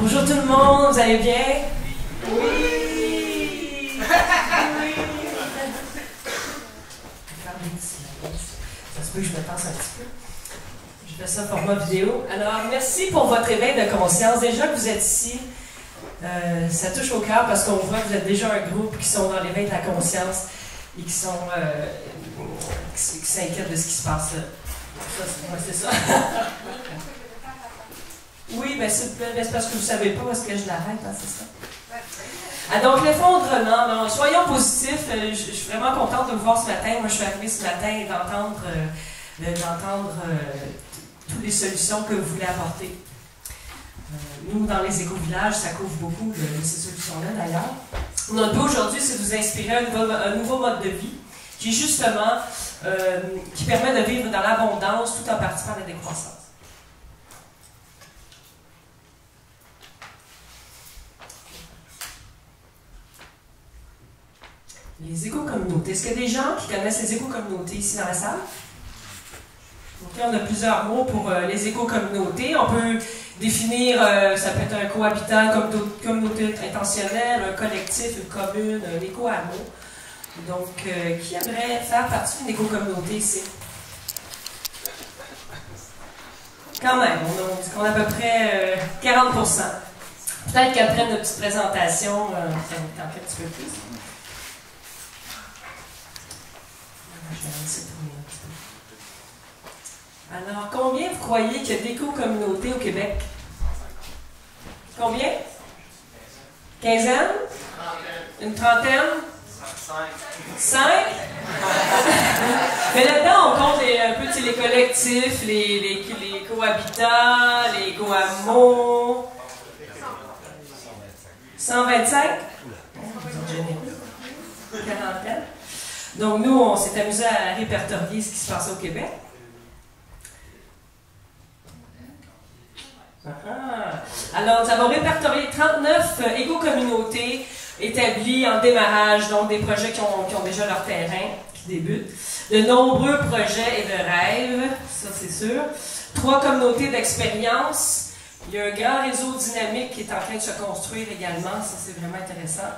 Bonjour tout le monde, vous allez bien? Oui! Oui! Ça se peut que je me passe un petit peu. Je fais ça en format vidéo. Alors, merci pour votre éveil de conscience. Déjà que vous êtes ici, ça touche au cœur parce qu'on voit que vous êtes déjà un groupe qui sont dans l'éveil de la conscience et qui s'inquiètent de ce qui se passe. C'est ça. Oui, mais c'est parce que vous ne savez pas où est-ce que je l'arrête, hein, c'est ça. Ah, donc, l'effondrement, soyons positifs. Je suis vraiment contente de vous voir ce matin. Moi, je suis arrivée ce matin et d'entendre toutes les solutions que vous voulez apporter. Nous, dans les éco-villages, ça couvre beaucoup de ces solutions-là, d'ailleurs. Notre but aujourd'hui, c'est de vous inspirer un nouveau mode de vie qui, justement, qui permet de vivre dans l'abondance tout en participant à la décroissance. Les éco-communautés. Est-ce qu'il y a des gens qui connaissent les éco-communautés ici dans la salle? Okay, on a plusieurs mots pour les éco-communautés. On peut définir, ça peut être un cohabitant, une communauté intentionnelle, un collectif, une commune, un éco-hameau. Donc, qui aimerait faire partie d'une éco-communauté ici? Quand même, on dit qu'on a à peu près 40%. Peut-être qu'après notre petite présentation, ça va être un petit peu plus. Je vais laisser tourner un petit peu. Alors, combien vous croyez qu'il y a d'éco-communautés au Québec? Combien? Quinzaine? Une trentaine? 5? Mais là-dedans, on compte un peu les collectifs, les cohabitants, les éco-hameaux. 125? Quarantaine. Donc, nous, on s'est amusé à répertorier ce qui se passait au Québec. Alors, nous avons répertorié 39 éco-communautés établies en démarrage, donc des projets qui ont déjà leur terrain, qui débutent. De nombreux projets et de rêves, ça c'est sûr. 3 communautés d'expérience. Il y a un grand réseau dynamique qui est en train de se construire également, ça c'est vraiment intéressant.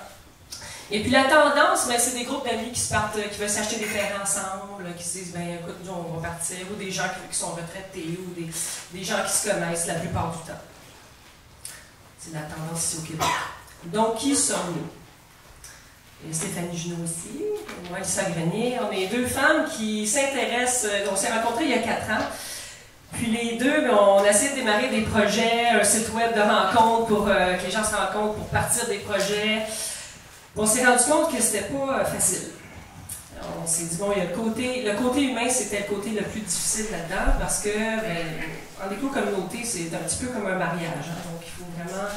Et puis la tendance, ben, c'est des groupes d'amis qui se partent, qui veulent s'acheter des terrains ensemble, qui se disent, ben écoute, nous on va partir, ou des gens qui sont retraités, ou des gens qui se connaissent la plupart du temps. C'est la tendance ici au Québec. Donc, qui sommes-nous? Stéphanie Junot ici, moi, Lisa Grenier. On est 2 femmes qui s'intéressent, on s'est rencontrées il y a 4 ans. Puis les deux, ben, on a essayé de démarrer des projets, un site web de rencontre pour que les gens se rencontrent pour partir des projets. On s'est rendu compte que c'était pas facile. On s'est dit, bon, il y a le côté humain, c'était le côté le plus difficile là-dedans, parce que, ben, en éco-communauté, c'est un petit peu comme un mariage. Hein, donc, il faut vraiment...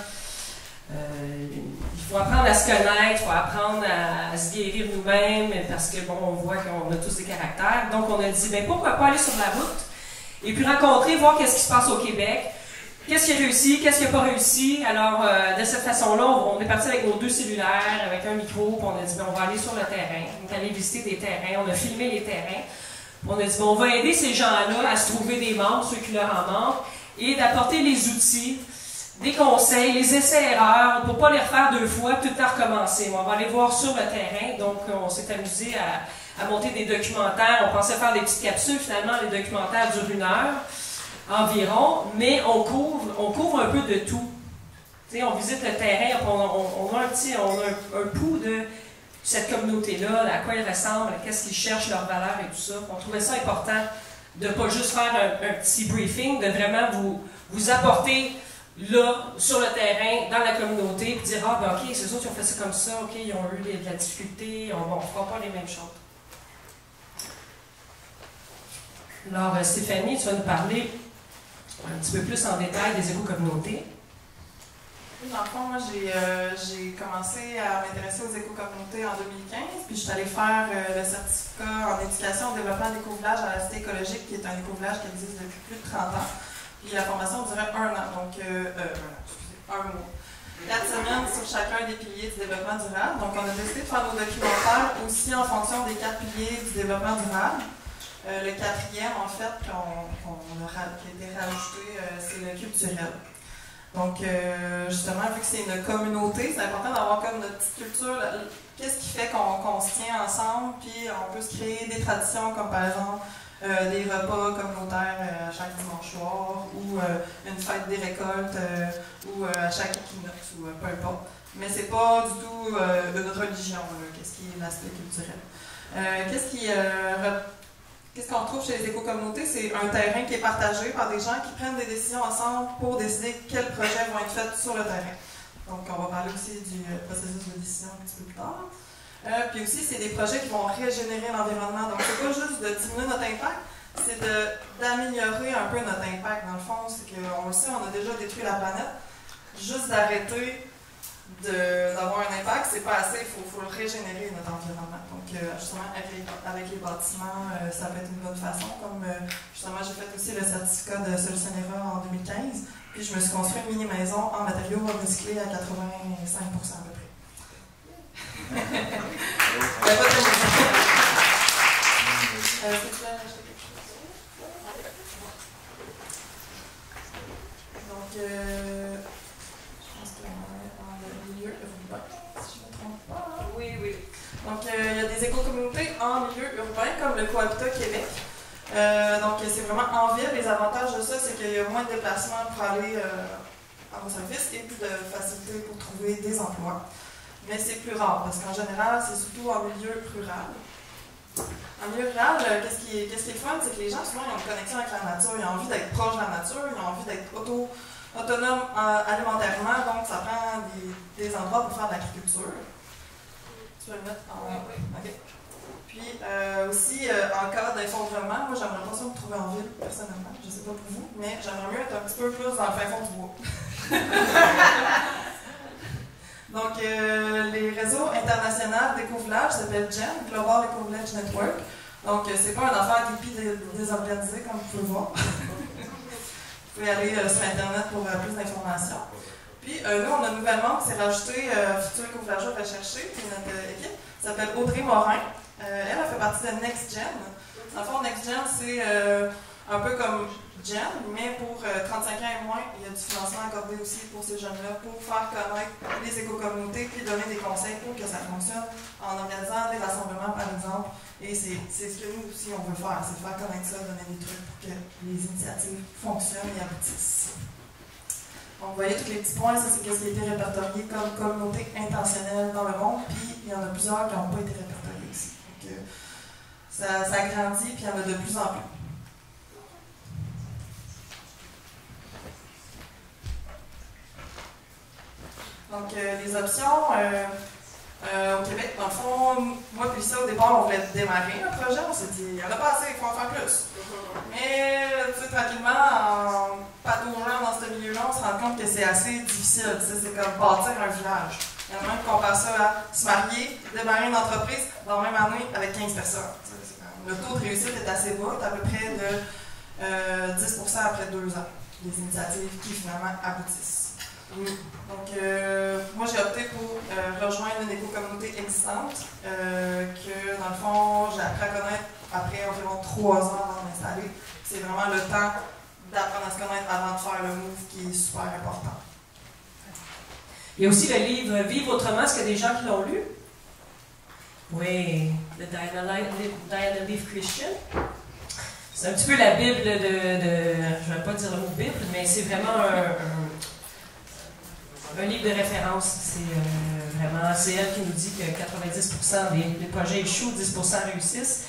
il faut apprendre à se connaître, il faut apprendre à se guérir nous-mêmes, parce que, bon, on voit qu'on a tous des caractères. Donc, on a dit, ben, pourquoi pas aller sur la route, et puis rencontrer, voir qu'est-ce qui se passe au Québec. Qu'est-ce qui a réussi? Qu'est-ce qui n'a pas réussi? Alors, de cette façon-là, on est parti avec nos 2 cellulaires, avec un micro, puis on a dit, ben, on va aller sur le terrain. On est allé visiter des terrains, on a filmé les terrains. Puis on a dit, bon, on va aider ces gens-là à se trouver des membres, ceux qui leur en manquent, et d'apporter les outils, des conseils, les essais-erreurs, pour ne pas les refaire 2 fois, tout le temps recommencer. On va aller voir sur le terrain, donc on s'est amusé à monter des documentaires. On pensait faire des petites capsules, finalement, les documentaires durent 1 heure. Environ, mais on couvre un peu de tout. T'sais, on visite le terrain, on a un pouls de cette communauté-là, à quoi ils ressemblent, qu'est-ce qu'ils cherchent, leurs valeurs et tout ça. On trouvait ça important de ne pas juste faire un petit briefing, de vraiment vous apporter là, sur le terrain, dans la communauté, puis dire, ah ben ok, c'est eux autres qui ont fait ça comme ça, ok, ils ont eu de la difficulté, on ne fera pas les mêmes choses. Alors, Stéphanie, tu vas nous parler un petit peu plus en détail des éco-communautés. Dans le fond, moi, j'ai commencé à m'intéresser aux éco-communautés en 2015, puis je suis allée faire le certificat en éducation au développement d'éco-village à la Cité écologique, qui est un éco-village qui existe depuis plus de 30 ans. Puis la formation durait 1 an, donc 1 mois. 4 semaines sur chacun des piliers du développement durable. Donc, on a décidé de faire nos documentaires aussi en fonction des 4 piliers du développement durable. Le 4e, en fait, qui a été rajouté, c'est le culturel. Donc, justement, vu que c'est une communauté, c'est important d'avoir comme notre petite culture. Qu'est-ce qui fait qu'on se tient ensemble, puis on peut se créer des traditions, comme par exemple des repas communautaires chaque dimanche soir, ou une fête des récoltes, ou à chaque équinoxe, ou peu importe. Mais c'est pas du tout de notre religion, qu'est-ce qui est l'aspect culturel. Qu'est-ce qu'on retrouve chez les éco-communautés? C'est un terrain qui est partagé par des gens qui prennent des décisions ensemble pour décider quels projets vont être faits sur le terrain. Donc, on va parler aussi du processus de décision un petit peu plus tard. Puis aussi, c'est des projets qui vont régénérer l'environnement. Donc, c'est pas juste de diminuer notre impact, c'est d'améliorer un peu notre impact. Dans le fond, c'est qu'on le sait, on a déjà détruit la planète. Juste d'arrêter d'avoir un impact, c'est pas assez, il faut le régénérer, notre environnement. Donc, justement, avec les bâtiments, ça peut être une bonne façon. Comme, justement, j'ai fait aussi le certificat de Solutionnera en 2015, puis je me suis construit une mini-maison en matériaux recyclés à 85% à peu près. Donc, je pense qu'on est dans le milieu urbain, si je ne me trompe pas. Oui, oui. Donc, il y a des éco-communautés en milieu urbain, comme le Cohabitat Québec. Donc, c'est vraiment en ville. Les avantages de ça, c'est qu'il y a moins de déplacements pour aller à vos services et plus de facilité pour trouver des emplois. Mais c'est plus rare, parce qu'en général, c'est surtout en milieu rural. En milieu rural, qu'est-ce qui est fun, c'est que les gens, souvent, ils ont une connexion avec la nature, ils ont envie d'être proches de la nature, ils ont envie d'être autonomes alimentairement, donc ça prend des endroits pour faire de l'agriculture. Tu peux le mettre en... Oui. OK. Puis aussi, en cas d'effondrement, moi, j'aimerais pas ça me trouver en ville, personnellement, je sais pas pour vous, mais j'aimerais mieux être un petit peu plus dans le fin fond du bois. Donc, les réseaux internationaux d'éco-village s'appellent GEN, Global Eco-Village Network. Donc, c'est pas une affaire d'hippie désorganisée, comme vous pouvez voir. Vous pouvez aller sur Internet pour plus d'informations. Puis, nous, on a un nouvel membre qui s'est rajouté, futur éco-villageois recherché, puis notre équipe, s'appelle Audrey Morin. Elle a fait partie de NextGen. Dans le fond, NextGen, c'est un peu comme Gen, mais pour 35 ans et moins, il y a du financement accordé aussi pour ces jeunes-là pour faire connaître les éco-communautés puis donner des conseils pour que ça fonctionne en organisant des rassemblements, par exemple. Et c'est ce que nous aussi, on veut faire, c'est faire connaître ça, donner des trucs pour que les initiatives fonctionnent et aboutissent. Donc, vous voyez tous les petits points, ça c'est ce qui a été répertorié comme communauté intentionnelle dans le monde, puis il y en a plusieurs qui n'ont pas été répertoriés ici. Donc, ça grandit, puis il y en a de plus en plus. Donc, les options au Québec, dans le fond, moi puis ça, au départ, on voulait démarrer un projet. On s'est dit, il y en a pas assez, il faut en faire plus. Mais, tu sais, tranquillement, en pataugeant dans ce milieu-là, on se rend compte que c'est assez difficile. C'est comme bâtir un village. Il y en a même qui comparent ça à se marier, démarrer une entreprise dans la même année avec 15 personnes. Le taux de réussite est assez bas, à peu près de 10% après 2 ans. Les initiatives qui finalement aboutissent. Donc, moi j'ai opté pour rejoindre une éco-communauté existante que, dans le fond, j'ai appris à connaître après environ 3 ans avant de m'installer. C'est vraiment le temps d'apprendre à se connaître avant de faire le move qui est super important. Il y a aussi le livre Vivre autrement. Est-ce qu'il y a des gens qui l'ont lu? Oui, le Diana Leaf Christian. C'est un petit peu la Bible de je ne vais pas dire le mot Bible, mais c'est vraiment un livre de référence. C'est elle qui nous dit que 90% des projets échouent, 10% réussissent.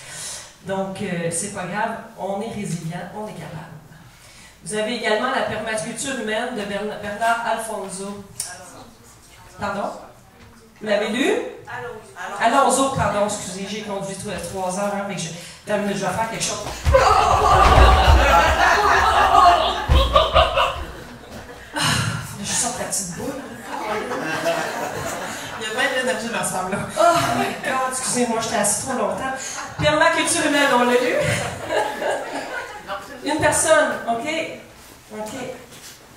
Donc, c'est pas grave, on est résilient, on est capable. Vous avez également La permaculture humaine de Bernard Alfonso. Pardon? Vous l'avez lu? Alonso, pardon, excusez, j'ai conduit 3 heures, hein, mais je vais faire quelque chose. Je sors la petite boule. Il y a bien de l'énergie dans ce femme-là. Oh my God, excusez-moi, j'étais assise trop longtemps. Permaculture humaine, on l'a lu? Une personne, OK.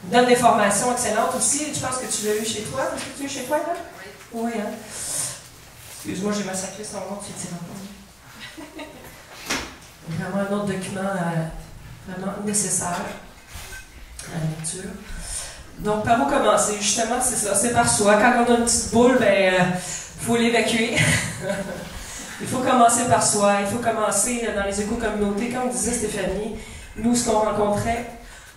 Donne des formations excellentes aussi. Je pense que tu l'as eu chez toi. Est-ce que tu l'as eu chez toi, là? Oui, hein? Excuse-moi, j'ai massacré son nom, tu ne vraiment un autre document vraiment nécessaire à la lecture. Donc, par où commencer? Justement, c'est ça, c'est par soi. Quand on a une petite boule, faut l'évacuer. Il faut commencer par soi. Il faut commencer dans les éco-communautés. Comme disait Stéphanie, nous, ce qu'on rencontrait,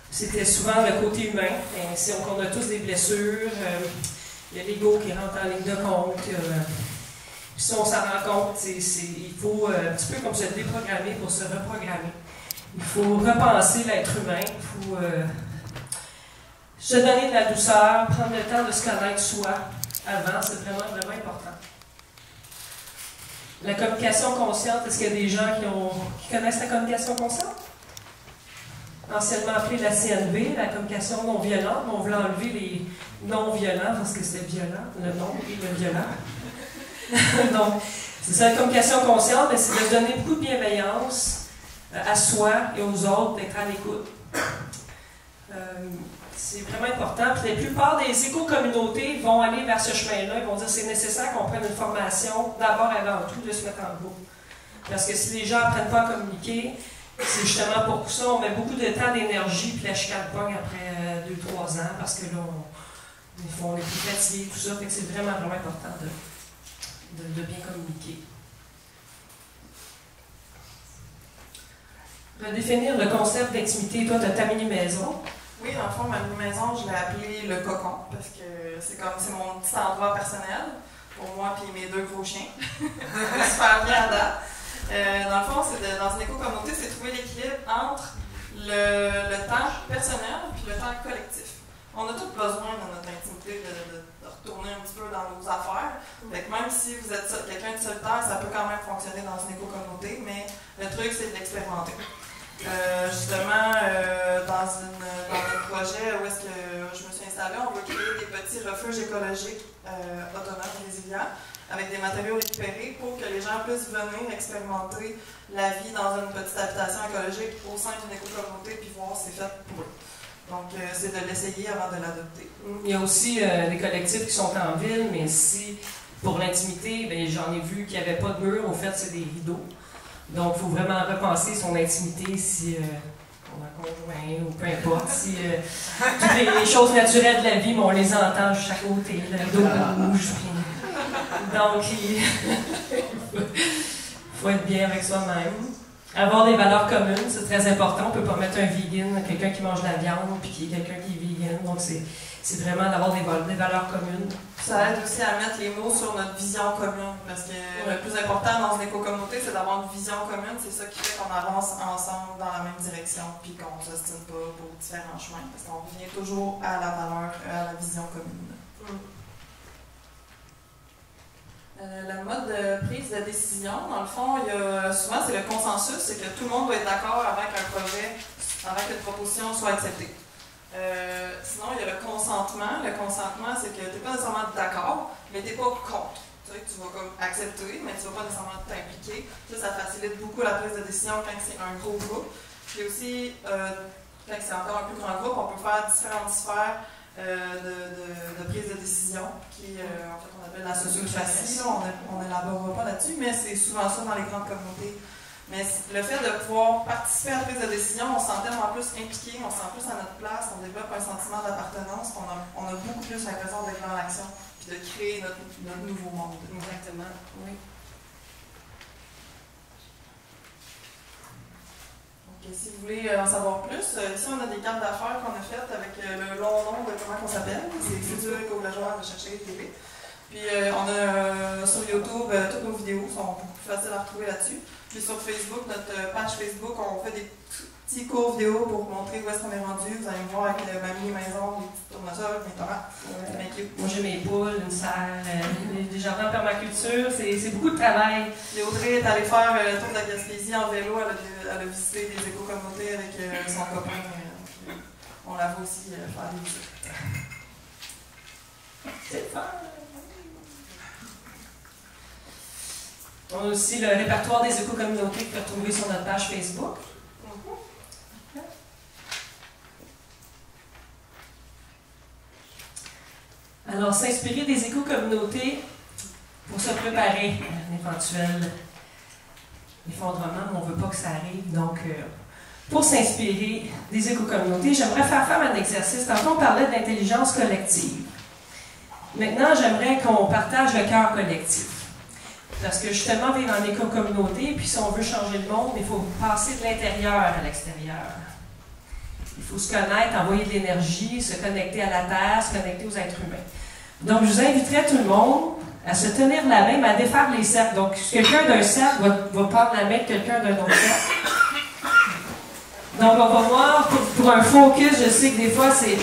c'était souvent le côté humain. Et on a tous des blessures. Il y a l'ego qui rentre en ligne de compte. Puis si on s'en rend compte, il faut un petit peu comme se déprogrammer pour se reprogrammer. Il faut repenser l'être humain. Il faut se donner de la douceur, prendre le temps de se connaître soi avant. C'est vraiment, vraiment important. La communication consciente, est-ce qu'il y a des gens qui connaissent la communication consciente? Anciennement appelée la CNV, la communication non violente. On voulait enlever les non-violents parce que c'était violent, le non et le violent. Donc, c'est ça, la communication consciente, c'est de se donner beaucoup de bienveillance à soi et aux autres, d'être à l'écoute. C'est vraiment important. Puis la plupart des éco-communautés vont aller vers ce chemin-là. Ils vont dire que c'est nécessaire qu'on prenne une formation, d'abord avant tout, de se mettre en groupe. Parce que si les gens n'apprennent pas à communiquer, c'est justement pour ça on met beaucoup de temps, d'énergie, puis la chicane pogne après 2-3 ans, parce que là, on est plus fatigués, tout ça. Fait que c'est vraiment, vraiment important de bien communiquer. Redéfinir le concept d'intimité. Toi, tu as ta mini-maison. Oui, dans le fond, ma maison, je l'ai appelée le cocon, parce que c'est mon petit endroit personnel, pour moi et mes 2 gros chiens. Super bien à date. Dans le fond, dans une éco-communauté, c'est trouver l'équilibre entre le temps personnel et le temps collectif. On a tous besoin dans notre intimité de retourner un petit peu dans nos affaires. Fait que même si vous êtes quelqu'un de solitaire, ça peut quand même fonctionner dans une éco-communauté, mais le truc, c'est de l'expérimenter. Justement, dans notre projet où est-ce que je me suis installée, on veut créer des petits refuges écologiques autonomes, résilients, avec des matériaux récupérés pour que les gens puissent venir expérimenter la vie dans une petite habitation écologique au sein d'une éco-communauté puis voir si c'est fait pour eux. Donc, c'est de l'essayer avant de l'adopter. Il y a aussi des collectifs qui sont en ville, mais si, pour l'intimité, j'en ai vu qu'il n'y avait pas de mur, au fait, c'est des rideaux. Donc, il faut vraiment repenser son intimité si on a conjoint ou peu importe. Si toutes les choses naturelles de la vie, on les entend de chaque côté, le rideau bouge. Donc, il faut être bien avec soi-même. Avoir des valeurs communes, c'est très important. On ne peut pas mettre un vegan, quelqu'un qui mange de la viande, puis quelqu'un qui est vegan. Donc, c'est vraiment d'avoir des valeurs communes. Ça aide aussi à mettre les mots sur notre vision commune, parce que le plus important dans une éco-communauté, c'est d'avoir une vision commune. C'est ça qui fait qu'on avance ensemble dans la même direction, puis qu'on ne s'ostine pas pour différents chemins, parce qu'on revient toujours à la valeur, à la vision commune. Le mode de prise de décision, dans le fond, souvent c'est le consensus, c'est que tout le monde doit être d'accord avant qu'un projet, avant qu'une proposition soit acceptée. Sinon, il y a le consentement. Le consentement, c'est que tu n'es pas nécessairement d'accord, mais tu n'es pas contre. Tu sais, tu vas comme accepter, mais tu ne vas pas nécessairement t'impliquer. Ça facilite beaucoup la prise de décision quand c'est un gros groupe. Puis aussi, quand c'est encore un plus grand groupe, on peut faire différentes sphères de prise de décision, qui en fait on appelle la sociocratie. On n'élaborera pas là-dessus, mais c'est souvent ça dans les grandes communautés. Mais le fait de pouvoir participer à la prise de décision, on se sent tellement plus impliqué, on se sent plus à notre place, on développe un sentiment d'appartenance, on a beaucoup plus l'impression d'être dans l'action, puis de créer notre nouveau monde. Exactement, oui. Si vous voulez en savoir plus, ici on a des cartes d'affaires qu'on a faites avec le long nom de comment on s'appelle. C'est Futur Éco-Villageois de chercher TV. Puis on a sur YouTube, toutes nos vidéos sont beaucoup plus faciles à retrouver là-dessus. Puis sur Facebook, notre page Facebook, on fait des petits cours vidéo pour montrer où est-ce qu'on est rendu. Vous allez me voir avec ma mini-maison, les petits tournesols, mes tomates. Moi j'ai mes poules, une serre, des jardins en permaculture, c'est beaucoup de travail. Et Audrey est allée faire le tour de la Gaspésie en vélo, elle a visité des éco-communautés avec son copain. On la voit aussi faire des visites. C'est fun! On a aussi le répertoire des éco-communautés que vous pouvez retrouver sur notre page Facebook. Alors, s'inspirer des éco-communautés pour se préparer à un éventuel effondrement, mais on ne veut pas que ça arrive. Donc, pour s'inspirer des éco-communautés, j'aimerais faire un exercice. Tantôt, on parlait d'intelligence collective. Maintenant, j'aimerais qu'on partage le cœur collectif. Parce que justement, vivre en éco-communauté, puis si on veut changer le monde, il faut passer de l'intérieur à l'extérieur. Il faut se connaître, envoyer de l'énergie, se connecter à la Terre, se connecter aux êtres humains. Donc, je vous inviterai tout le monde à se tenir la main, mais à défaire les cercles. Donc, quelqu'un d'un cercle va prendre la main de quelqu'un d'un autre cercle. Donc, on va voir, pour un focus, je sais que des fois, c'est...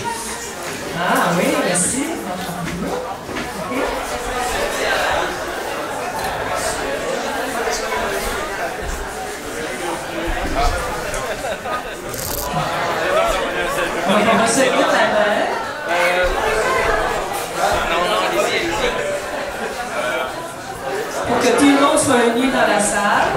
Ah oui, merci. Okay. Donc, on va se mettre la main. Pour que tout le monde soit uni dans la salle.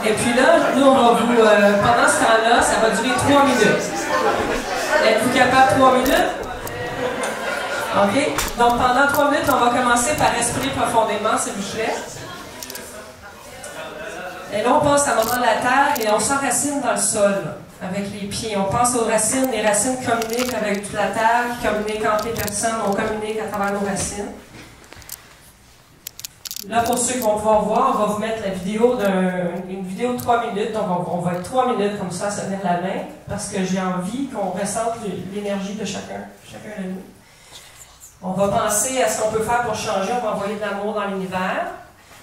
Et puis là, nous, on va vous... pendant ce temps-là, ça va durer 3 minutes. Êtes-vous capable de 3 minutes? OK? Donc, pendant 3 minutes, on va commencer par respirer profondément, s'il vous plaît. Et là, on passe à un moment de la terre et on s'enracine dans le sol avec les pieds. On pense aux racines. Les racines communiquent avec toute la terre, qui communique entre les personnes. On communique à travers nos racines. Là, pour ceux qui vont pouvoir voir, on va vous mettre la vidéo une vidéo de 3 minutes. Donc, on va être 3 minutes comme ça à se tenir la main parce que j'ai envie qu'on ressente l'énergie de chacun de nous. On va penser à ce qu'on peut faire pour changer. On va envoyer de l'amour dans l'univers.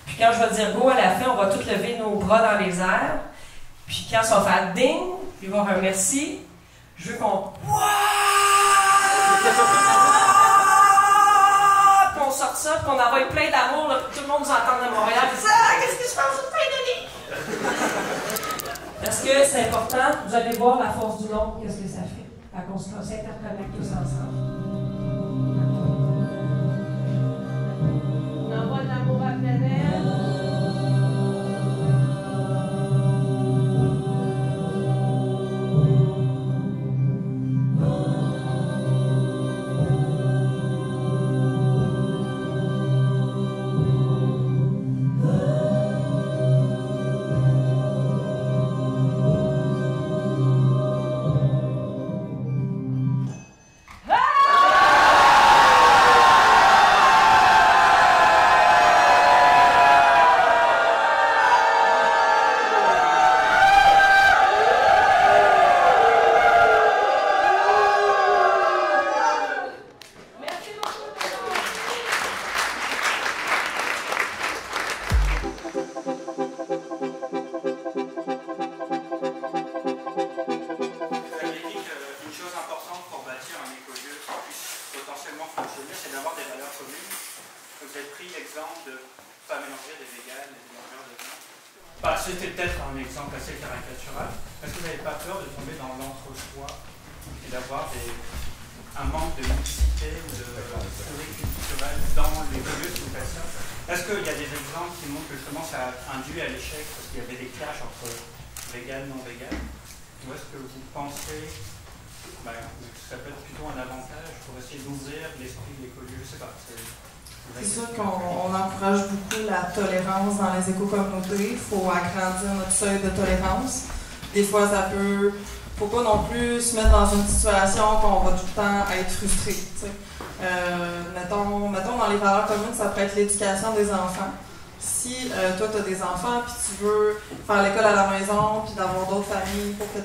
Puis quand je vais dire go à la fin, on va tous lever nos bras dans les airs. Puis quand ça va faire ding, il va y avoir un merci. Je veux qu'on... qu'on sorte ça, puis qu'on envoie plein d'amour, puis tout le monde nous entend de Montréal. Qu'est-ce qui se passe au pays de vie? Parce que c'est important, vous allez voir la force du nombre, qu'est-ce que ça fait. Fait qu'on s'interconnecte tous ensemble. On envoie de l'amour à la planète. C'était peut-être un exemple assez caricatural. Est-ce que vous n'avez pas peur de tomber dans l'entre-soi et d'avoir un manque de mixité ou de pluriculturel dans les lieux de vocation? Est-ce qu'il y a des exemples qui montrent que justement ça a induit à l'échec parce qu'il y avait des clashs entre vegan et non-vegan? Ou est-ce que vous pensez que ça peut être plutôt un avantage pour essayer d'ouvrir l'esprit de l'écolieu? Je ne sais pas. C'est sûr qu'on encourage beaucoup la tolérance dans les éco-communautés. Il faut agrandir notre seuil de tolérance. Des fois, ça peut... faut pas non plus se mettre dans une situation qu'on va tout le temps être frustré. Mettons, dans les valeurs communes, ça peut être l'éducation des enfants. Si toi, tu as des enfants puis tu veux faire l'école à la maison puis d'avoir d'autres familles pour que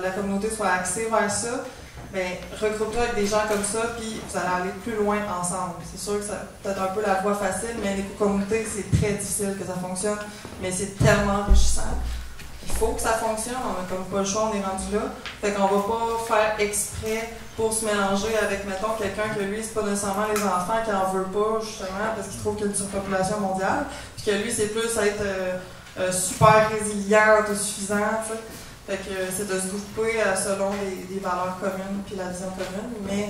la communauté soit axée vers ça, bien, regroupe-toi avec des gens comme ça, puis vous allez aller plus loin ensemble. C'est sûr que c'est peut-être un peu la voie facile, mais l'éco-communauté, c'est très difficile que ça fonctionne, mais c'est tellement enrichissant. Il faut que ça fonctionne, on n'a comme pas le choix, on est rendu là. Fait qu'on va pas faire exprès pour se mélanger avec, mettons, quelqu'un que lui, c'est pas nécessairement les enfants qui en veut pas, justement, parce qu'il trouve qu'il y a une surpopulation mondiale, puis que lui, c'est plus être super résilient, autosuffisant, tu sais. Fait que c'est de se grouper selon les valeurs communes puis la vision commune, mais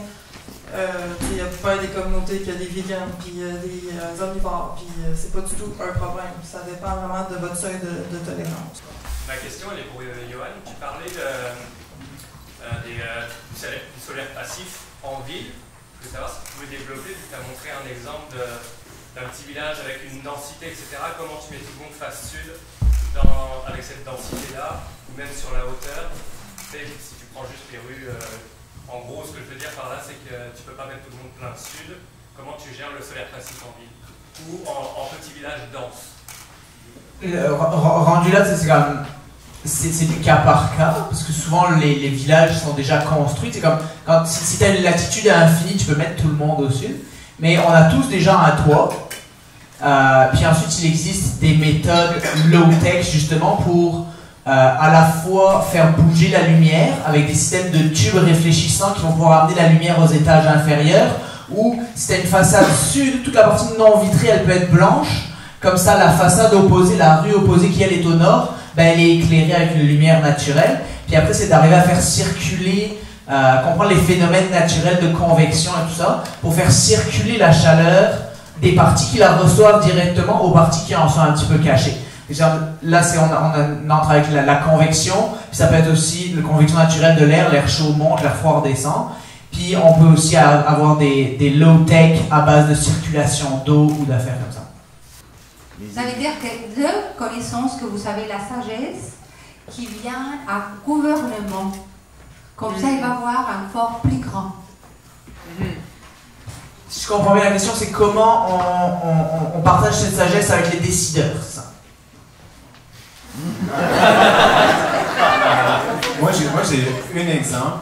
il y a pas des communautés qui ont des vegans puis des omnivores, puis c'est pas du tout un problème. Ça dépend vraiment de votre seuil de tolérance. Ma question elle est pour Johan. Tu parlais du solaire passif en ville. Je veux savoir si tu pouvais développer, tu as montré un exemple d'un petit village avec une densité, etc., comment tu mets tout le monde face sud avec cette densité-là, ou même sur la hauteur. Si tu prends juste les rues, en gros, ce que je veux dire par là, c'est que tu peux pas mettre tout le monde plein sud. Comment tu gères le solaire classique en ville ou en petit village dense? Rendu là, c'est quand même... C'est du cas par cas, parce que souvent les villages sont déjà construits. C'est comme quand, si tu as une latitude infinie, tu peux mettre tout le monde au sud. Mais on a tous déjà un toit. Puis ensuite, il existe des méthodes low-tech justement pour à la fois faire bouger la lumière avec des systèmes de tubes réfléchissants qui vont pouvoir amener la lumière aux étages inférieurs. Ou si tu as une façade sud, toute la partie non vitrée, elle peut être blanche. Comme ça, la façade opposée, la rue opposée qui elle est au nord, ben, elle est éclairée avec une lumière naturelle. Puis après, c'est d'arriver à faire circuler, comprendre les phénomènes naturels de convection et tout ça, pour faire circuler la chaleur des parties qui la reçoivent directement aux parties qui en sont un petit peu cachées. Là, on entre avec la convection, puis ça peut être aussi la convection naturelle de l'air, l'air chaud monte, l'air froid descend. Puis on peut aussi avoir des low-tech à base de circulation d'eau ou d'affaires comme ça. Ça veut dire que de connaissance que vous avez la sagesse qui vient à gouvernement. Comme ça, il va avoir un fort plus grand. Si je comprends bien la question, c'est comment on partage cette sagesse avec les décideurs, ça. Moi j'ai un exemple,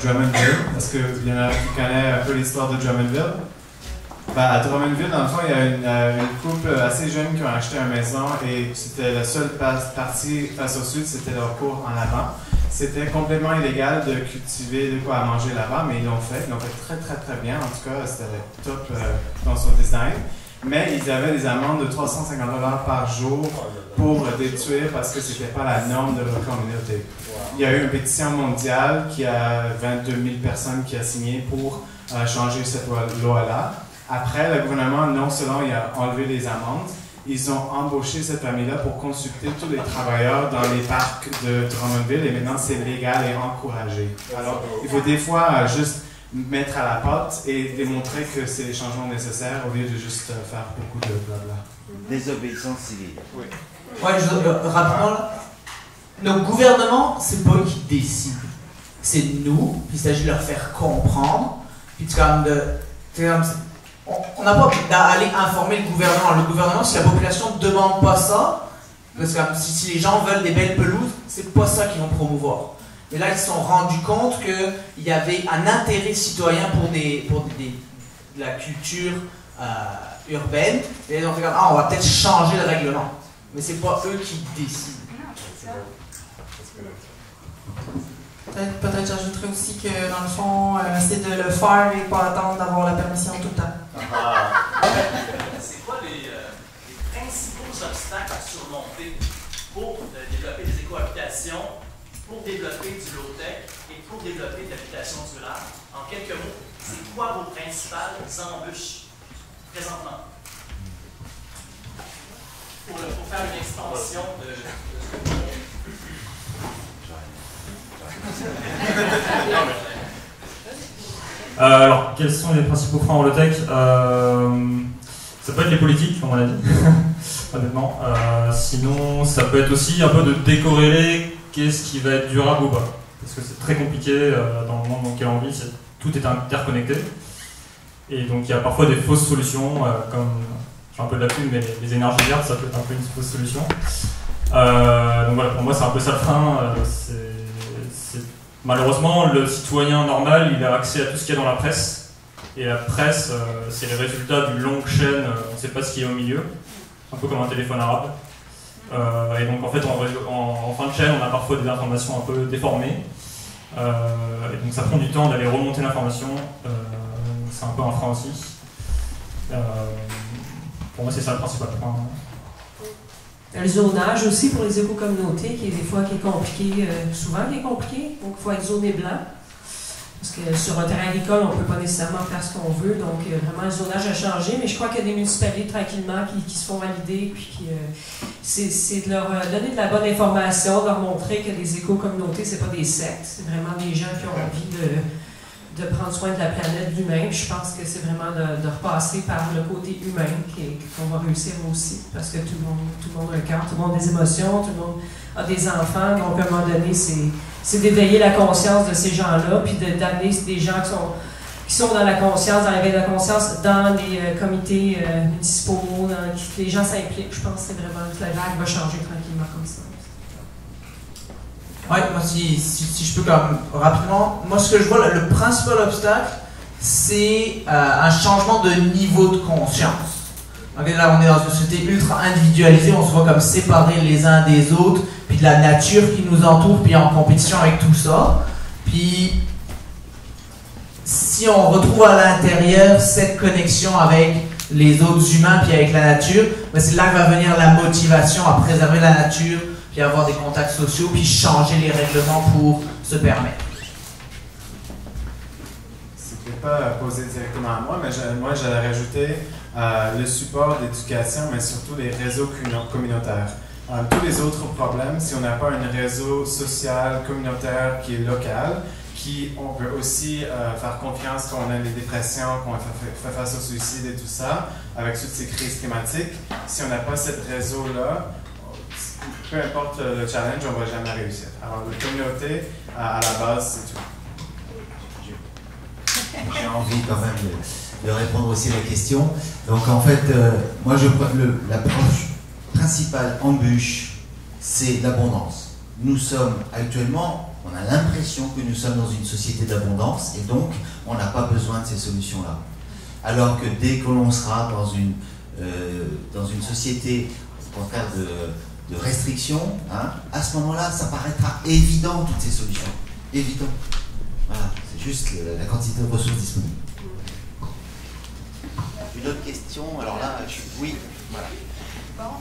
Drummondville, parce qu'il y en a qui connaissent un peu l'histoire de Drummondville. À Drummondville, dans le fond, il y a une couple assez jeune qui ont acheté une maison et c'était la seule partie face au sud, c'était leur cour en avant. C'était complètement illégal de cultiver de quoi à manger là-bas, mais ils l'ont fait très très très bien. En tout cas, c'était top dans son design. Mais ils avaient des amendes de 350 $ par jour pour détruire parce que c'était pas la norme de leur communauté. Il y a eu une pétition mondiale qui a 22 000 personnes qui a signé pour changer cette loi-là. Après, le gouvernement, non seulement il a enlevé les amendes, ils ont embauché cette famille-là pour consulter tous les travailleurs dans les parcs de Drummondville et maintenant c'est légal et encouragé. Alors, il faut des fois juste mettre à la porte et démontrer que c'est les changements nécessaires au lieu de juste faire beaucoup de blabla. Désobéissance civile. Oui. Ouais, rapidement, nos gouvernements, c'est pas eux qui décident. C'est nous, puis il s'agit de leur faire comprendre. Puis c'est quand même on n'a pas d'aller informer le gouvernement. Le gouvernement, si la population ne demande pas ça, parce que si les gens veulent des belles pelouses, c'est pas ça qu'ils vont promouvoir. Mais là, ils se sont rendus compte qu'il y avait un intérêt citoyen pour de la culture urbaine. Et ils ont fait comme, on va peut-être changer le règlement. Mais c'est pas eux qui décident. Peut-être j'ajouterais aussi que dans le fond, c'est de le faire et pas attendre d'avoir la permission tout le temps. C'est quoi les principaux obstacles à surmonter pour développer des éco-habitations, pour développer du low-tech et pour développer de l'habitation durable? En quelques mots, c'est quoi vos principales embûches présentement? Pour faire une extension de ce que vous avez. Alors, quels sont les principaux freins en low-tech? Ça peut être les politiques, comme on l'a dit, honnêtement. Sinon, ça peut être aussi un peu de décorréler qu'est-ce qui va être durable ou pas. Parce que c'est très compliqué dans le monde dans lequel on vit, tout est interconnecté. Et donc, il y a parfois des fausses solutions, comme, j'ai un peu de la pub, mais les énergies vertes, ça peut être un peu une fausse solution. Donc voilà, pour moi, c'est un peu ça le frein. Malheureusement, le citoyen normal, il a accès à tout ce qu'il y a dans la presse. Et la presse, c'est les résultats d'une longue chaîne, on ne sait pas ce qu'il y a au milieu, un peu comme un téléphone arabe. Et donc en fait, en fin de chaîne, on a parfois des informations un peu déformées. Et donc ça prend du temps d'aller remonter l'information. C'est un peu un frein aussi. Pour moi, c'est ça le principal point. Le zonage aussi pour les éco-communautés, qui est des fois qui est compliqué, souvent qui est compliqué. Donc il faut être zoné blanc. Parce que sur un terrain agricole, on ne peut pas nécessairement faire ce qu'on veut. Donc vraiment, le zonage a changé. Mais je crois qu'il y a des municipalités tranquillement qui se font valider. Puis c'est de leur donner de la bonne information, de leur montrer que les éco-communautés, ce n'est pas des sectes. C'est vraiment des gens qui ont envie de prendre soin de la planète, de l'humain. Je pense que c'est vraiment de repasser par le côté humain qu'on va réussir aussi, parce que tout le monde a un cœur, tout le monde a des émotions, tout le monde a des enfants. Donc, à un moment donné, c'est d'éveiller la conscience de ces gens-là, puis d'amener des gens qui sont dans la conscience, dans l'éveil de la conscience, dans les comités municipaux, que les gens s'impliquent. Je pense que c'est vraiment que la vague va changer tranquillement comme ça. Ouais, moi si je peux comme rapidement, moi ce que je vois, le principal obstacle, c'est un changement de niveau de conscience. Donc là on est dans une société ultra individualisée, on se voit comme séparés les uns des autres, puis de la nature qui nous entoure, puis en compétition avec tout ça. Puis si on retrouve à l'intérieur cette connexion avec les autres humains, puis avec la nature, ben c'est là que va venir la motivation à préserver la nature, puis avoir des contacts sociaux, puis changer les règlements pour se permettre. C'était pas posé directement à moi, mais moi j'allais rajouter le support d'éducation, mais surtout les réseaux communautaires. Tous les autres problèmes, si on n'a pas un réseau social, communautaire qui est local, on peut aussi faire confiance quand on a des dépressions, quand on fait face au suicide et tout ça, avec toutes ces crises climatiques. Si on n'a pas ce réseau-là, peu importe le challenge, on ne va jamais réussir. Alors, la communauté, à la base, c'est tout. J'ai envie quand même de répondre aussi à la question. Donc, en fait, moi, l'approche principale embûche, c'est l'abondance. Nous sommes actuellement, on a l'impression que nous sommes dans une société d'abondance et donc, on n'a pas besoin de ces solutions-là. Alors que dès que l'on sera dans une société, au contraire de restrictions, hein, à ce moment-là, ça paraîtra évident, toutes ces solutions. Évident. Voilà, c'est juste la quantité de ressources disponibles. Une autre question, alors là, oui, voilà. Bon,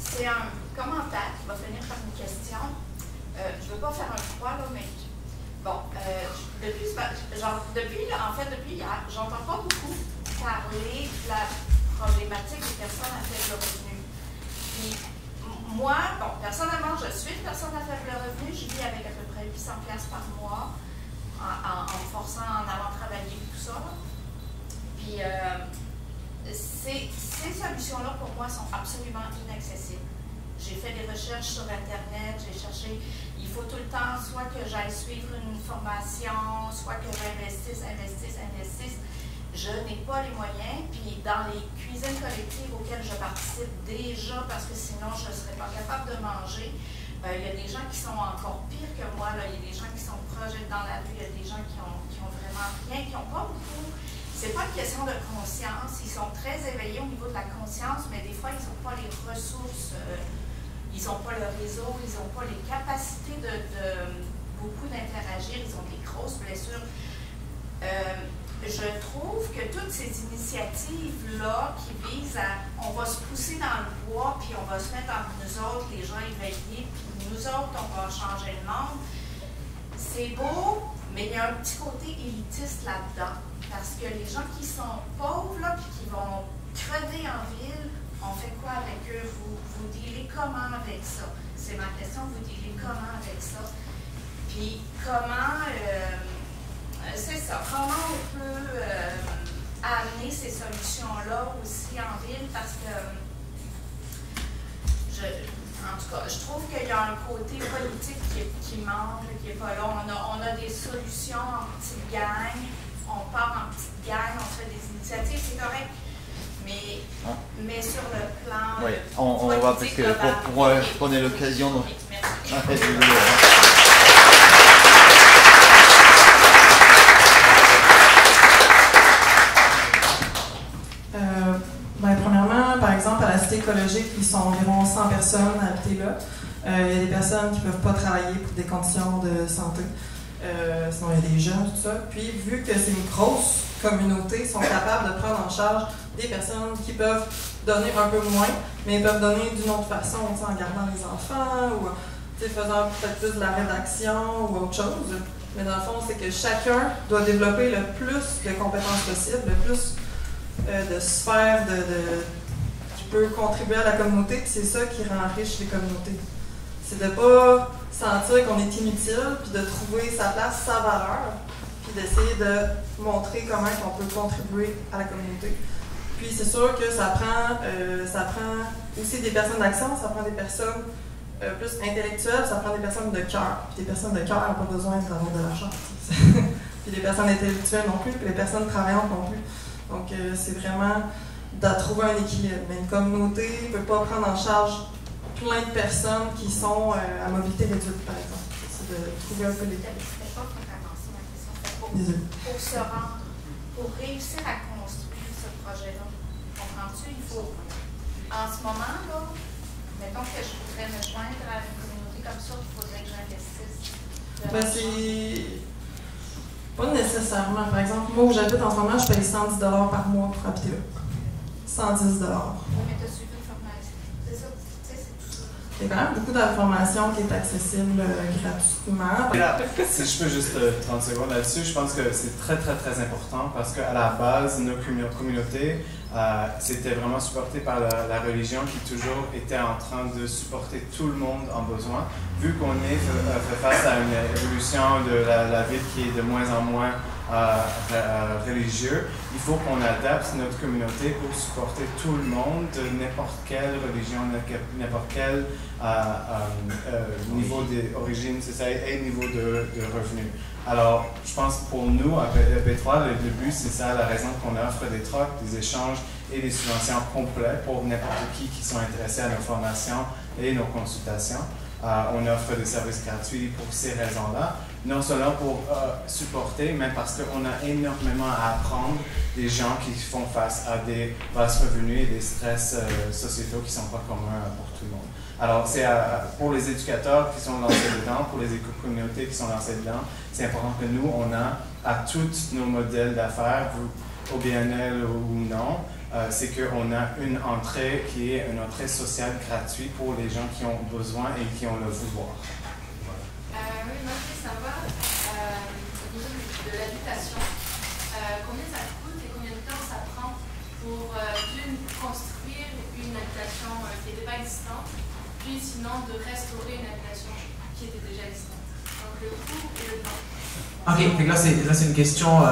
c'est un commentaire qui va finir par une question. Je ne veux pas faire un froid, là, mais bon, depuis hier, j'entends pas beaucoup parler de la problématique des personnes à faible revenu. Puis, moi, bon, personnellement, je suis une personne à faible revenu. Je vis avec à peu près 800$ par mois en me forçant, en allant travailler et tout ça. Puis, ces solutions-là, pour moi, sont absolument inaccessibles. J'ai fait des recherches sur Internet, j'ai cherché, il faut tout le temps soit que j'aille suivre une formation, soit que j'investisse. Je n'ai pas les moyens, puis dans les cuisines collectives auxquelles je participe déjà, parce que sinon je ne serais pas capable de manger, il y a des gens qui sont encore pires que moi, là. Il y a des gens qui sont projetés dans la rue, il y a des gens qui ont vraiment rien, qui n'ont pas beaucoup. C'est pas une question de conscience, ils sont très éveillés au niveau de la conscience, mais des fois ils n'ont pas les ressources, ils n'ont pas le réseau, ils n'ont pas les capacités de beaucoup d'interagir, ils ont des grosses blessures. Je trouve que toutes ces initiatives-là qui visent à, on va se pousser dans le bois, puis on va se mettre entre nous autres, les gens éveillés, puis nous autres, on va changer le monde, c'est beau, mais il y a un petit côté élitiste là-dedans. Parce que les gens qui sont pauvres, là, puis qui vont crever en ville, on fait quoi avec eux? Vous dealez comment avec ça? C'est ma question, vous dealez comment avec ça? Puis comment... c'est ça. Comment on peut amener ces solutions-là aussi en ville? Parce que, en tout cas, je trouve qu'il y a un côté politique qui manque, qui n'est pas là. On a des solutions en petite gang, on part en petite gang, on fait des initiatives, c'est correct. Mais sur le plan. Oui, on va parce que pour qu'on ait l'occasion. Donc... Premièrement, par exemple, à la cité écologique, ils sont environ 100 personnes à habiter là. Il y a des personnes qui ne peuvent pas travailler pour des conditions de santé. Sinon, il y a des jeunes, tout ça. Puis, vu que c'est une grosse communauté, ils sont capables de prendre en charge des personnes qui peuvent donner un peu moins, mais ils peuvent donner d'une autre façon, en gardant les enfants ou faisant peut-être plus de la rédaction ou autre chose. Mais dans le fond, c'est que chacun doit développer le plus de compétences possibles, le plus de sphères qui peut contribuer à la communauté, puis c'est ça qui rend riche les communautés. C'est de ne pas sentir qu'on est inutile, puis de trouver sa place, sa valeur, puis d'essayer de montrer comment on peut contribuer à la communauté. Puis c'est sûr que ça prend aussi des personnes d'action, ça prend des personnes plus intellectuelles, ça prend des personnes de cœur. Puis des personnes de cœur n'ont pas besoin d'avoir de l'argent. Puis des personnes intellectuelles non plus, puis les personnes travaillantes non plus. Donc c'est vraiment de trouver un équilibre. Mais une communauté ne peut pas prendre en charge plein de personnes qui sont à mobilité réduite, par exemple. C'est de trouver un peu l'équilibre. C'était pas pour avancer ma question, c'était pour se rendre, pour réussir à construire ce projet-là. Comprends-tu? Il faut, en ce moment, là, mettons que je voudrais me joindre à une communauté comme ça, il faudrait que j'investisse. Ben, c'est pas nécessairement. Par exemple, moi où j'habite en ce moment, je paye 110 $ par mois pour habiter là. 110 $. Oui, mais tu as suivi une formation. C'est ça, tu sais, c'est tout ça. Il y a quand même beaucoup d'informations qui est accessible gratuitement. Si je peux juste 30 secondes là-dessus, je pense que c'est très important parce qu'à la base, nos communautés, c'était vraiment supporté par la religion qui toujours était en train de supporter tout le monde en besoin. Vu qu'on est fait face à une évolution de la ville qui est de moins en moins religieux, il faut qu'on adapte notre communauté pour supporter tout le monde de n'importe quelle religion, n'importe quel niveau d'origine, c'est ça, et niveau de revenus. Alors, je pense pour nous, à P3, le but, c'est ça, la raison qu'on offre des trocs, des échanges et des subventions complètes pour n'importe qui sont intéressés à nos formations et nos consultations. On offre des services gratuits pour ces raisons-là, non seulement pour supporter, mais parce qu'on a énormément à apprendre des gens qui font face à des basses revenus et des stress sociétaux qui ne sont pas communs pour tout le monde. Alors, c'est pour les éducateurs qui sont lancés dedans, pour les éco-communautés qui sont lancées dedans, c'est important que nous, on a à tous nos modèles d'affaires, au BNL ou non, c'est qu'on a une entrée qui est une entrée sociale gratuite pour les gens qui ont besoin et qui ont le vouloir. Oui, moi je voulais savoir, au niveau de l'habitation, combien ça coûte et combien de temps ça prend pour d'une construire une habitation qui n'était pas existante, puis sinon de restaurer une habitation qui était déjà existante. Donc le coût et le temps. Ok, donc là c'est une question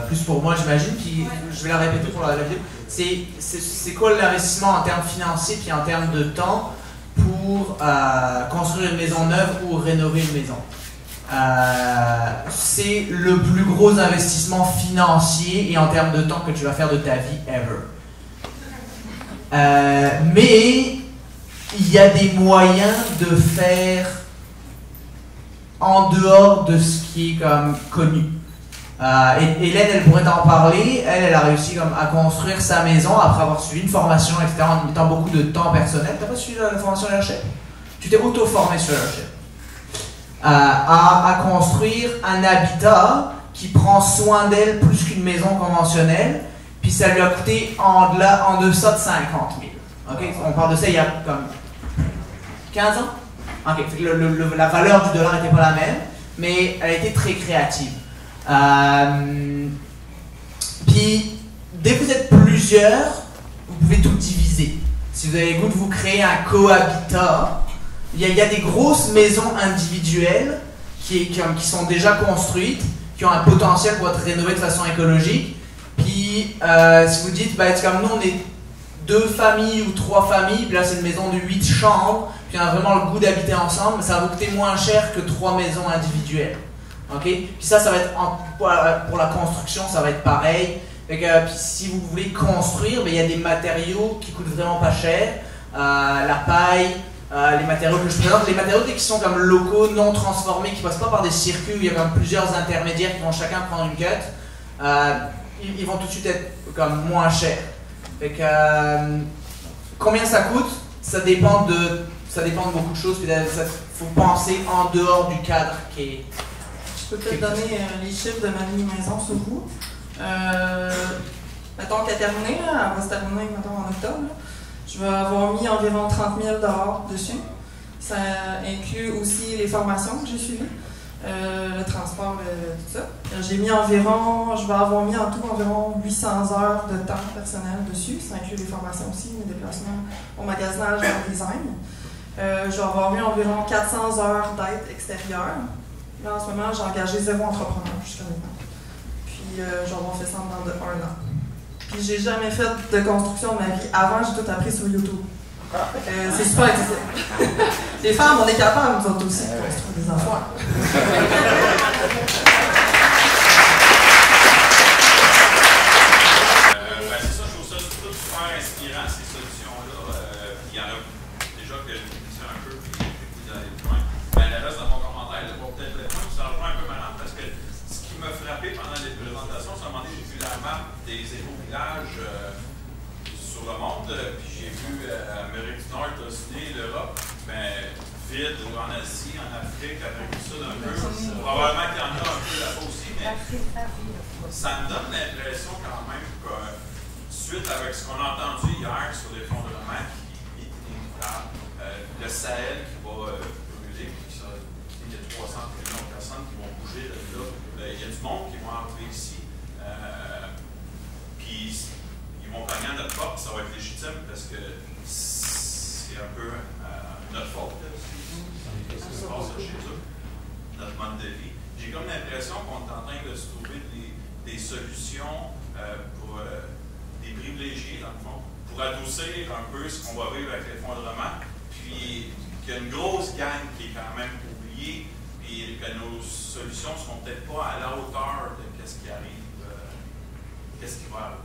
plus pour moi j'imagine, puis je vais la répéter pour la vidéo. C'est quoi l'investissement en termes financiers puis en termes de temps pour construire une maison neuve ou rénover une maison? C'est le plus gros investissement financier et en termes de temps que tu vas faire de ta vie ever. Mais il y a des moyens de faire en dehors de ce qui est comme connu. Hélène, elle pourrait t'en parler. Elle a réussi comme à construire sa maison après avoir suivi une formation, etc., en mettant beaucoup de temps personnel. T'as pas suivi la formation LHF? Tu t'es auto-formé sur LHF. À construire un habitat qui prend soin d'elle plus qu'une maison conventionnelle, puis ça lui a coûté en deçà de 50 000. Okay? On parle de ça il y a comme 15 ans. Okay. La valeur du dollar n'était pas la même, mais elle a été très créative. Puis, dès que vous êtes plusieurs, vous pouvez tout diviser. Si vous avez le goût de vous créer un cohabitat, il y a des grosses maisons individuelles qui sont déjà construites, qui ont un potentiel pour être rénovées de façon écologique. Puis, si vous dites, bah, comme nous, on est 2 familles ou 3 familles, puis là c'est une maison de 8 chambres, puis on a vraiment le goût d'habiter ensemble, mais ça va vous coûter moins cher que 3 maisons individuelles. Okay? Puis ça va être, pour la construction, ça va être pareil. Puis si vous voulez construire, il y a des matériaux qui coûtent vraiment pas cher, la paille, les matériaux que je présente, les matériaux qui sont comme locaux, non transformés, qui passent pas par des circuits où il y a comme plusieurs intermédiaires qui vont chacun prendre une cut, ils vont tout de suite être comme moins chers. Fait que, combien ça coûte? Ça dépend de beaucoup de choses. Il faut penser en dehors du cadre qui est... Je peux peut-être donner les chiffres de ma mini-maison sur vous. Mettons qu'elle est terminée, elle va se terminer mettons, en octobre. Là. Je vais avoir mis environ 30 000 $ dessus. Ça inclut aussi les formations que j'ai suivies, le transport, tout ça. Je vais avoir mis en tout environ 800 heures de temps personnel dessus. Ça inclut les formations aussi, mes déplacements au magasinage et au design. Je vais avoir mis environ 400 heures d'aide extérieure. Là, en ce moment, j'ai engagé 0 entrepreneur jusqu'à maintenant. puis genre on fait ça en dedans de 1 an. Puis j'ai jamais fait de construction de ma vie. Avant, j'ai tout appris sur YouTube. C'est super accessible. Les femmes, on est capables, nous autres aussi, de construire des enfants. C'est ça, je trouve ça tout super inspirant, ces solutions-là. Il y en a déjà que je disais un peu, puis vous allez plus loin. Mais le reste de mon commentaire, là, pour peut-être le point, ça rejoint un peu malade, parce que ce qui m'a frappé pendant les présentations, c'est à un moment donné, j'ai vu la map des éco-villages sur le monde, puis j'ai vu Amérique du Nord, États-Unis, l'Europe, mais vide, en Asie, en Afrique, Amérique du Sud un peu. Probablement qu'il y en a un peu là-bas aussi, mais ça me donne l'impression quand même que, suite avec ce qu'on a entendu hier sur l'effondrement qui est inévitable, le Sahel qui va brûler, il y a 300 millions de personnes qui vont bouger de là, il y a du monde qui vont arriver ici, puis ils vont gagner à notre porte, ça va être légitime parce que c'est un peu notre faute, ce qui se passe chez eux, notre mode de vie. J'ai comme l'impression qu'on est en train de se trouver des solutions pour des privilégiés, dans le fond, pour adoucir un peu ce qu'on va vivre avec l'effondrement, puis qu'il y a une grosse gang qui est quand même oubliée, puis que nos solutions ne seront peut-être pas à la hauteur de ce qui arrive, qu'est-ce qui va arriver.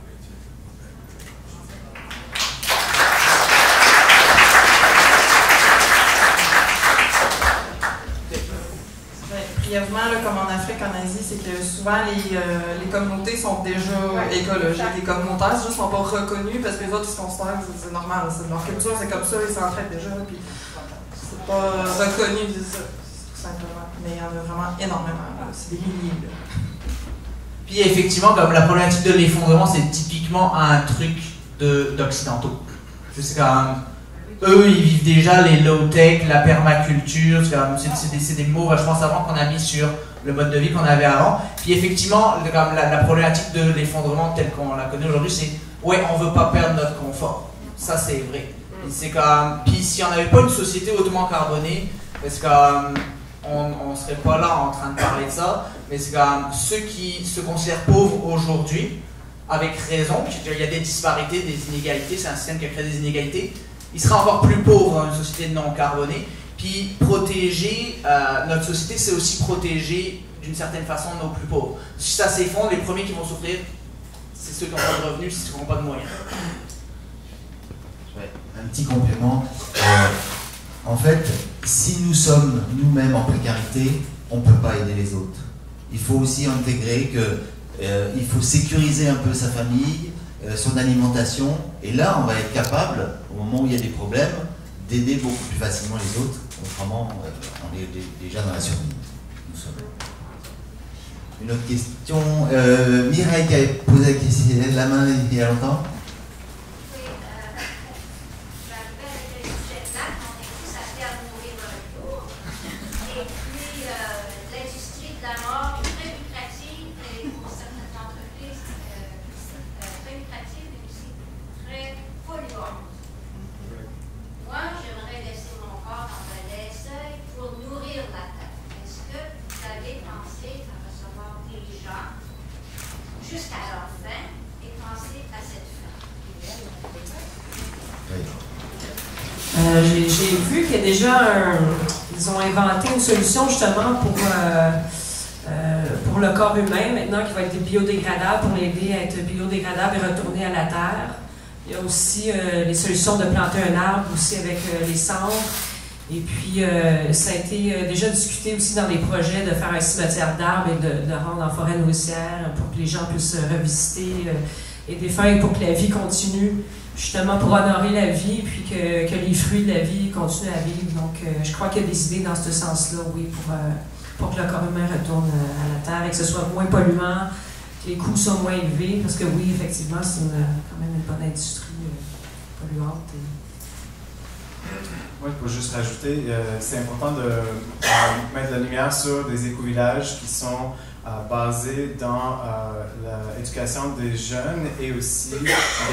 Brièvement, là, comme en Afrique, en Asie, c'est que souvent les communautés sont déjà écologiques. Les communautaires, juste, ne sont pas reconnus parce que les autres, ils se considèrent que c'est normal. Leur culture, c'est comme ça, ils s'entraident déjà. Puis c'est pas reconnu, c'est ça, tout simplement. Mais il y en a vraiment énormément. C'est des milliers. Là. Puis effectivement, comme la problématique de l'effondrement, c'est typiquement un truc d'occidentaux. C'est quand même. Eux, ils vivent déjà les low-tech, la permaculture, c'est des mots vachement savants qu'on a mis sur le mode de vie qu'on avait avant. Puis effectivement, la problématique de l'effondrement telle qu'on la connaît aujourd'hui, c'est ouais, on veut pas perdre notre confort. Ça, c'est vrai. C'est comme, puis si on n'avait pas une société hautement carbonée, parce qu'on serait pas là en train de parler de ça, mais c'est comme ceux qui se considèrent pauvres aujourd'hui, avec raison, il y a des disparités, des inégalités, c'est un système qui a créé des inégalités. Il sera encore plus pauvre dans une société non carbonée. Puis protéger notre société, c'est aussi protéger d'une certaine façon nos plus pauvres. Si ça s'effondre, les premiers qui vont souffrir, c'est ceux qui n'ont pas de revenus, ceux qui n'ont pas de moyens. Ouais, un petit complément. En fait, si nous sommes nous-mêmes en précarité, on ne peut pas aider les autres. Il faut aussi intégrer qu'il faut sécuriser un peu sa famille, son alimentation, et là on va être capable, au moment où il y a des problèmes, d'aider beaucoup plus facilement les autres. Autrement, on est déjà dans la survie. Nous sommes. Une autre question. Mireille qui a posé la main il y a longtemps. J'ai vu qu'il y a déjà ils ont inventé une solution justement pour le corps humain maintenant qui va être biodégradable pour l'aider à être biodégradable et retourner à la terre. Il y a aussi les solutions de planter un arbre aussi avec les cendres. Et puis ça a été déjà discuté aussi dans les projets de faire un cimetière d'arbres et de rendre en forêt nourricière pour que les gens puissent revisiter et des feuilles pour que la vie continue. Justement pour honorer la vie, puis que les fruits de la vie continuent à vivre. Donc, je crois qu'il y a des idées dans ce sens-là, oui, pour que le corps humain retourne à la Terre et que ce soit moins polluant, que les coûts soient moins élevés, parce que oui, effectivement, c'est quand même une bonne industrie polluante. Oui, pour juste rajouter, c'est important de mettre la lumière sur des éco-villages qui sont basés dans l'éducation des jeunes et aussi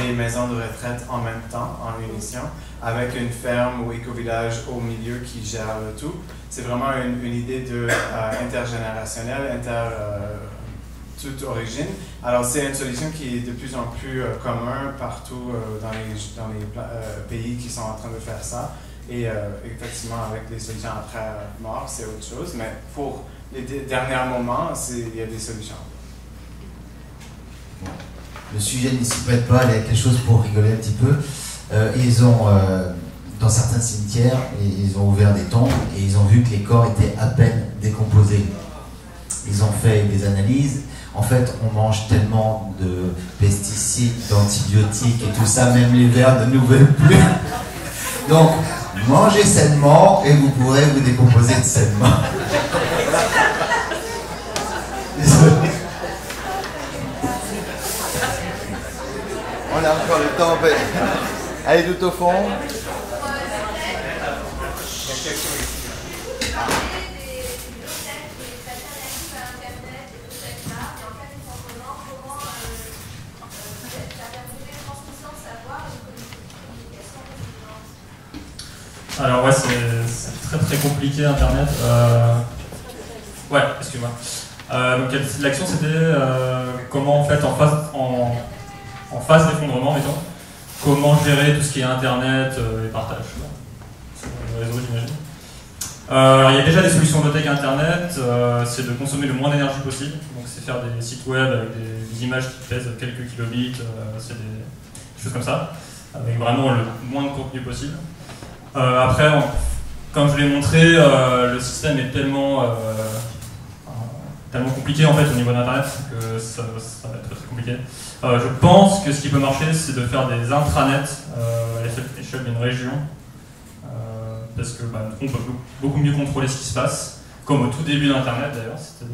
des maisons de retraite en même temps, en unisson, avec une ferme ou éco-village au milieu qui gère le tout. C'est vraiment une idée de intergénérationnelle, toute origine. Alors c'est une solution qui est de plus en plus commune partout dans les pays qui sont en train de faire ça. Et effectivement, avec les solutions après mort, c'est autre chose. Mais pour les derniers moments, il y a des solutions. Bon. Le sujet ne s'y prête pas, il y a quelque chose pour rigoler un petit peu. Ils ont, dans certains cimetières, ils ont ouvert des tombes et ils ont vu que les corps étaient à peine décomposés. Ils ont fait des analyses. En fait, on mange tellement de pesticides, d'antibiotiques et tout ça, même les vers ne nous veulent plus. Donc, mangez sainement et vous pourrez vous décomposer sainement. Désolé. On a encore le temps. Allez tout au fond. Alors ouais, c'est très très compliqué Internet. Ouais, excuse-moi. Donc l'action c'était comment en fait en phase d'effondrement, mettons, comment gérer tout ce qui est Internet et partage sur les réseaux, j'imagine. Alors il y a déjà des solutions low-tech Internet, c'est de consommer le moins d'énergie possible, donc c'est faire des sites web avec des images qui pèsent quelques kilobits, c'est des choses comme ça, avec vraiment le moins de contenu possible. Après, comme je l'ai montré, le système est tellement compliqué en fait au niveau d'Internet que ça va être très compliqué. Je pense que ce qui peut marcher, c'est de faire des intranets à l'échelle d'une région, parce que on peut beaucoup mieux contrôler ce qui se passe, comme au tout début d'Internet d'ailleurs. C'était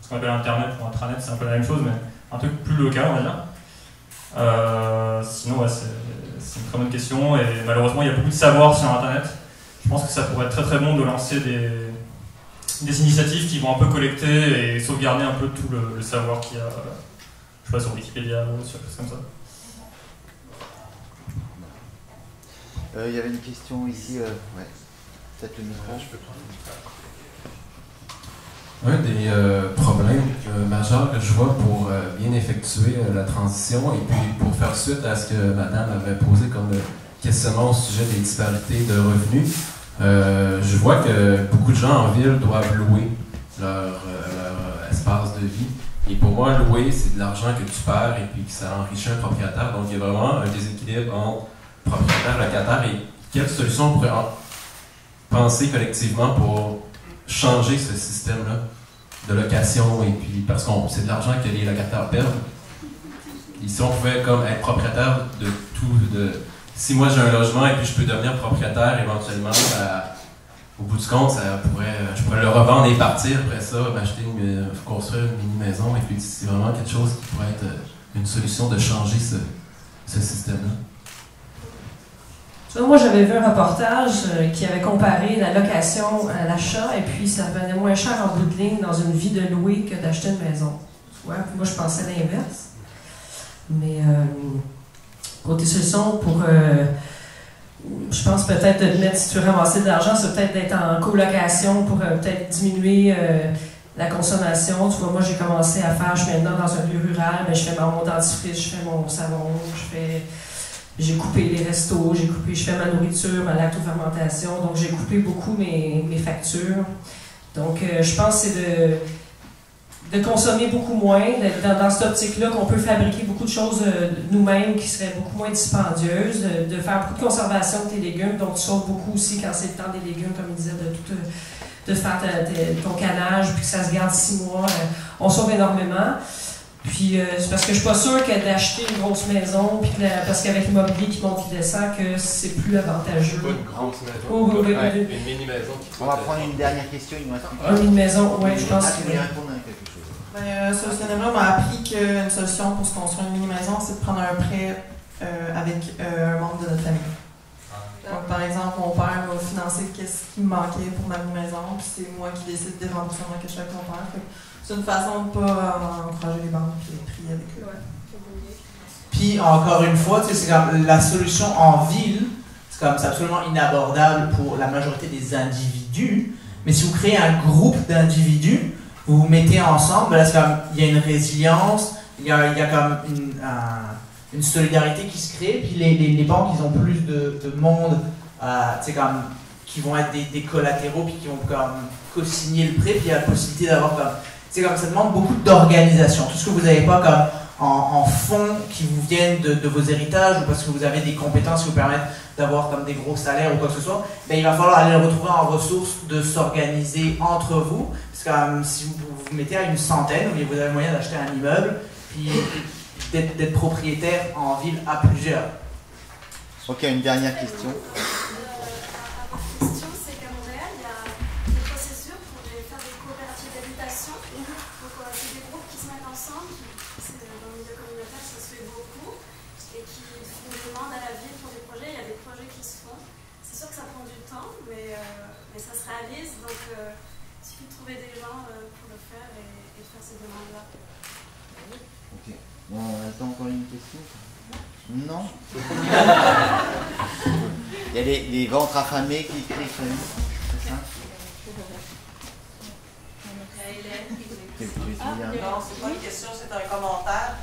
ce qu'on appelle Internet ou intranet, c'est un peu la même chose, mais un truc plus local, on va dire. Sinon, ouais, c'est une très bonne question et malheureusement il y a beaucoup de savoir sur Internet. Je pense que ça pourrait être très très bon de lancer des initiatives qui vont un peu collecter et sauvegarder un peu tout le savoir qu'il y a, je sais pas, sur Wikipédia ou sur des choses comme ça. Il y avait une question ici, ouais. Peut-être le micro. Je peux prendre le micro. Un des problèmes majeurs que je vois pour bien effectuer la transition et puis pour faire suite à ce que madame avait posé comme questionnement au sujet des disparités de revenus, je vois que beaucoup de gens en ville doivent louer leur espace de vie. Et pour moi, louer, c'est de l'argent que tu perds et puis que ça enrichit un propriétaire. Donc il y a vraiment un déséquilibre entre propriétaire et locataire. Et quelle solution on pourrait penser collectivement pour changer ce système-là de location, et puis parce que c'est de l'argent que les locataires perdent. Et si on pouvait comme être propriétaire de tout, si moi j'ai un logement et puis je peux devenir propriétaire éventuellement, au bout du compte, je pourrais le revendre et partir après ça, m'acheter construire une mini-maison, et puis c'est vraiment quelque chose qui pourrait être une solution de changer ce système-là. Moi, j'avais vu un reportage qui avait comparé la location à l'achat, et puis ça revenait moins cher en bout de ligne dans une vie de louer que d'acheter une maison. Ouais, puis moi, je pensais l'inverse. Mais côté solution, je pense peut-être de mettre, si tu veux ramasser de l'argent, c'est peut-être d'être en colocation pour peut-être diminuer la consommation. Tu vois, moi, j'ai commencé à faire, je suis maintenant dans un lieu rural, mais je fais mon dentifrice, je fais mon savon, j'ai coupé les restos, je fais ma nourriture, ma lactofermentation, donc j'ai coupé beaucoup mes factures. Donc je pense que c'est de consommer beaucoup moins, dans cette optique-là qu'on peut fabriquer beaucoup de choses nous-mêmes qui seraient beaucoup moins dispendieuses, de faire beaucoup de conservation de tes légumes, donc tu sauves beaucoup aussi quand c'est le temps des légumes, comme il disait, de faire ton canage, puis que ça se garde 6 mois, on sauve énormément. Puis c'est parce que je suis pas sûre que d'acheter une grosse maison, puis parce qu'avec l'immobilier qui monte qui descend, que c'est plus avantageux. Pas une grosse maison, une mini-maison. On va prendre une dernière question, il me reste une mini-maison, oui, je pense que... Tu voulais répondre à quelque chose. Solutionnement m'a appris qu'une solution pour se construire une mini-maison, c'est de prendre un prêt avec un membre de notre famille. Donc, par exemple, mon père va financer qu'est-ce qui me manquait pour ma maison, puis c'est moi qui décide d'éventuellement que je fais avec mon père. C'est une façon de ne pas encourager les banques et les prix avec eux. Puis, encore une fois, c'est comme la solution en ville, c'est absolument inabordable pour la majorité des individus, mais si vous créez un groupe d'individus, vous vous mettez ensemble, ben là, c'est comme, il y a une résilience, il y a comme une solidarité qui se crée, puis les banques, ils ont plus de monde, comme, qui vont être des collatéraux, puis qui vont comme co-signer le prêt, puis il y a la possibilité d'avoir comme, ça demande beaucoup d'organisation. Tout ce que vous n'avez pas comme en fonds qui vous viennent de vos héritages, ou parce que vous avez des compétences qui vous permettent d'avoir comme des gros salaires ou quoi que ce soit, ben, il va falloir aller le retrouver en ressources, de s'organiser entre vous, parce que si vous vous mettez à une centaine, vous avez le moyen d'acheter un immeuble, puis d'être propriétaire en ville à plusieurs. Ok, une dernière question. Mais ça se réalise, donc il suffit de trouver des gens pour le faire et de faire ces demandes-là. Ok. Bon, on attend encore une question? Non. Il y a les ventres affamés qui crient. C'est ça? Non, c'est pas une question, c'est un commentaire.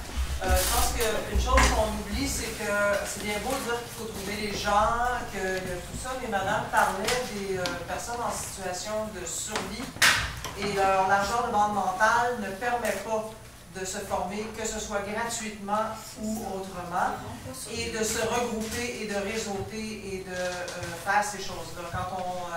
Je pense qu'une chose qu'on oublie, c'est que c'est bien beau de dire qu'il faut trouver les gens, que tout ça, mais madame parlait des personnes en situation de survie et leur largeur de bande mentale ne permet pas de se former, que ce soit gratuitement ou autrement, et de se regrouper et de réseauter et de faire ces choses-là. Quand on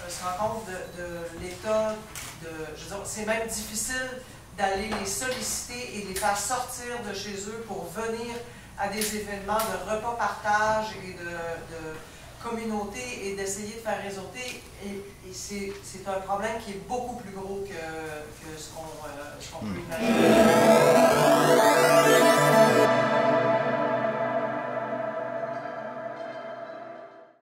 se rend compte de l'état je veux dire, c'est même difficile d'aller les solliciter et les faire sortir de chez eux pour venir à des événements de repas partage et de communauté et d'essayer de faire réseauter. Et c'est un problème qui est beaucoup plus gros que ce qu'on peut imaginer.